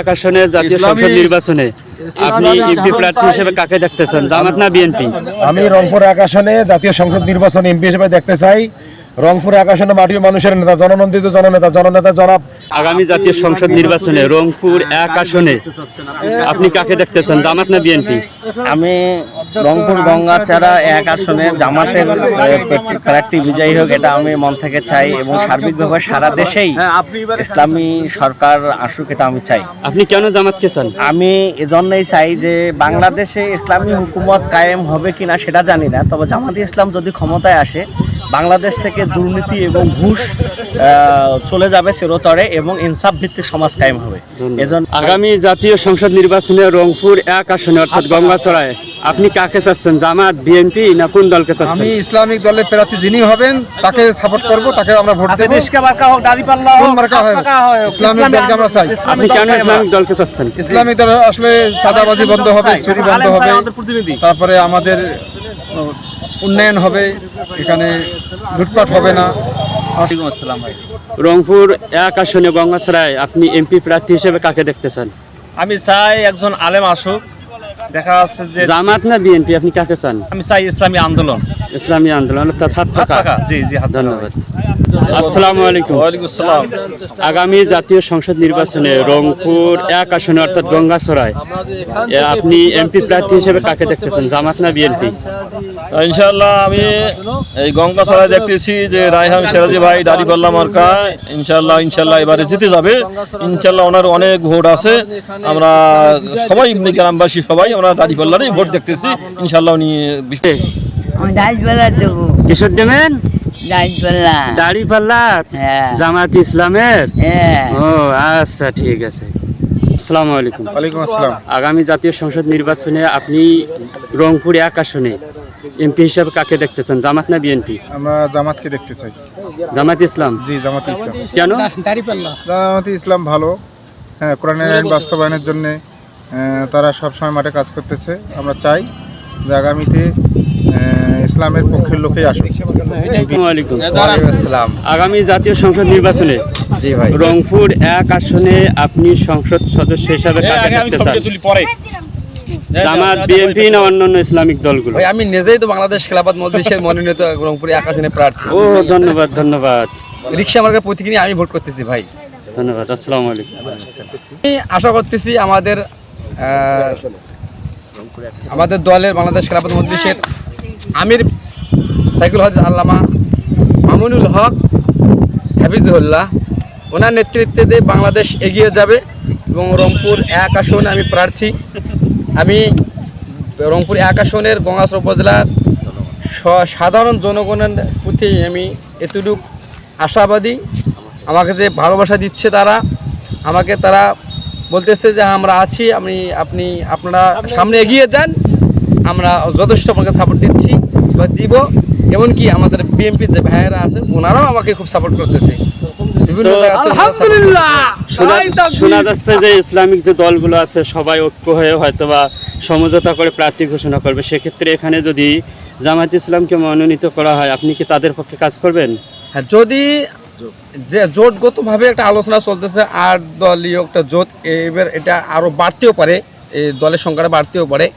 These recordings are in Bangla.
আকাশনে জাতীয় সংসদ নির্বাচনে আপনি এমপি প্রার্থী হিসেবে কাকে দেখতে চান, জামাত না বিএনপি? আমি রংপুর আকাশনে জাতীয় সংসদ নির্বাচনে এমপি হিসেবে দেখতে চাই রংপুর আকাশনে মাটি মানুষের নেতা, জননন্দিত জননেতা জনাব। আগামী জাতীয় সংসদ নির্বাচনে রংপুর এক আসনে আপনি কাকে দেখতে চান, জামাত না বিএনপি? আমি রংপুর গঙ্গাচারা এক আসনে জামাতের প্রার্থী বিজয়ী হোক, এটা আমি মন থেকে চাই এবং সার্বিকভাবে সারা দেশেই ইসলামী সরকার আসুক, এটা আমি চাই। আপনি কেন জামাতকে চান? আমি এজন্যই চাই যে বাংলাদেশে ইসলামী হুকুমত কায়েম হবে কিনা সেটা জানি না, তবে জামাতে ইসলাম যদি ক্ষমতায় আসে বাংলাদেশ থেকে দুর্নীতি এবং ঘুষ চলে যাবে চিরতরে এবং ইনসাফ ভিত্তিক সমাজ কায়েম হবে। এজন্য আগামী জাতীয় সংসদ নির্বাচনে রংপুর এক আসনে অর্থাৎ গঙ্গাচড়ায় আপনি কাকে চাচ্ছেন, জামাত বিএনপি না কোন দলকে চাচ্ছেন? আমি ইসলামিক দলের প্রার্থী যিনি হবেন তাকে সাপোর্ট করব, তাকে আমরা ভোট দেব। কোন মার্কা হয় ইসলামিক দলকে আমরা চাই। আপনি কেন ইসলামিক দলকে চাচ্ছেন? ইসলামিক দল আসলে চাঁদাবাজি বন্ধ হবে, চুরি বন্ধ হবে, তারপরে আমাদের উন্নয়ন হবে, এখানে লুটপাট হবে না। রংপুর এক আসনে গঙ্গাচড়ায় আপনি এমপি প্রার্থী হিসেবে কাকে দেখতে চান? আমি চাই একজন আলেম আসুক, দেখা যাচ্ছে যে জামাত না বিএনপি, আপনি কাকে চান? আমি চাই ইসলামী আন্দোলন। ইসলামী আন্দোলন অর্থাৎ হাত পাকা। জি জি, ধন্যবাদ। আসসালামু আলাইকুম। ওয়ালাইকুম আসসালাম। আগামী জাতীয় সংসদ নির্বাচনে রংপুর এক আসনে অর্থাৎ গঙ্গাচড়ায় আপনি এমপি প্রার্থী হিসেবে কাকে দেখতেছেন, জামাত না বিএনপি? ইনশাআল্লাহ আমি এই গঙ্গাচড়ায় দেখতেছি যে রায়হান সিরাজি ভাই দাঁড়িপাল্লা মার্কা ইনশাআল্লাহ এবারে জিতে যাবে। ইনশাআল্লাহ ওনার অনেক ভোট আছে, আমরা সবাই গ্রামবাসী সবাই আমরা দাঁড়িপাল্লারই ভোট দেখতেছি। ইনশাআল্লাহ উনি কিশোর দেবেন দাড়িপাল্লা। দাড়িপাল্লা হ্যাঁ। জামাত ইসলামের? হ্যাঁ। ও আচ্ছা, ঠিক আছে। আসসালামু আলাইকুম। ওয়ালাইকুম আসসালাম। আগামী জাতীয় সংসদ নির্বাচনে আপনি রংপুর এক আসনে এমপি হিসাবে কাকে দেখতেছেন, জামাত না বিএনপি? আমরা জামাতকে দেখতে চাই। জামাত ইসলাম? জি, জামাতে ইসলাম। কেন? জামাতে ইসলাম ভালো, হ্যাঁ, কোরআনের আইন বাস্তবায়নের জন্য তারা সবসময় মাঠে কাজ করতেছে। আমরা চাই যে আগামীতে ইসলামের পক্ষের লোকেই আসুক। আসসালামু আলাইকুম। আসসালাম। আগামী জাতীয় সংসদ নির্বাচনে জি ভাই, রংপুর এক আসনে আপনি সংসদ সদস্য হিসাবে কাকে দেখতে চান, জামাত বিএনপি না অন্যান্য ইসলামিক দলগুলো? ভাই আমি নিজেই তো বাংলাদেশ খেলাফত মজলিসের মনোনীত রংপুর এক আসনে প্রার্থী। ও ধন্যবাদ ধন্যবাদ। রিক্সা মার্কার প্রতীক নিয়ে আমি ভোট করতেছি ভাই। ধন্যবাদ। আসসালামু আলাইকুম। আমি আশা করতেছি আমাদের দলের বাংলাদেশ খেলাফত মজলিসের আমির সাইকুল হজ আল্লামা মামুনুল হক হাফিজুল্লাহ, ওনার নেতৃত্বে বাংলাদেশ এগিয়ে যাবে এবং রংপুর এক আসনে আমি প্রার্থী। আমি রংপুর এক আসনের গঙ্গাচড়া উপজেলার সাধারণ জনগণের প্রতি আমি এতটুকু আশাবাদী। আমাকে যে ভালোবাসা দিচ্ছে তারা বলতেছে যে আমরা আছি, আপনারা সামনে এগিয়ে যান, আমরা যথেষ্ট আপনাকে সাপোর্ট দিচ্ছি বা দিব। এমনকি আমাদের বিএনপির যে ভাইয়েরা আছে ওনারাও আমাকে খুব সাপোর্ট করতেছে। শোনা যাচ্ছে যে ইসলামিক যে দলগুলো আছে সবাই ঐক্য হয়ে হয়তোবা সমঝোতা করে প্রার্থী ঘোষণা করবে, সেক্ষেত্রে এখানে যদি জামাত ইসলামকে মনোনীত করা হয় আপনি কি তাদের পক্ষে কাজ করবেন? হ্যাঁ, যদি যে জোটগতভাবে একটা আলোচনা চলতেছে 8 দলীয় একটা জোট, এবার এটা আরও বাড়তেও পারে, এই দলের সংখ্যাটা বাড়তেও পারে।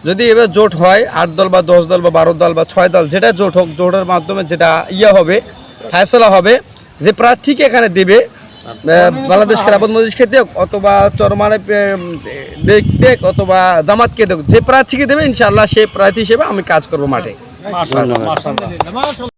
যদি এবার জোট হয় 8 দল বা 10 দল বা 12 দল বা 6 দল, যেটা জোট হোক, জোটের মাধ্যমে যেটা হবে ফয়সালা হবে যে প্রার্থীকে এখানে দেবে, বাংলাদেশ খেলাফত মজলিসকে দেখ অথবা চরমানে দেখ অথবা জামাতকে দেখ, যে প্রার্থীকে দেবে ইনশাআল্লাহ সেই প্রার্থী হিসেবে আমি কাজ করবো মাঠে। ধন্যবাদ।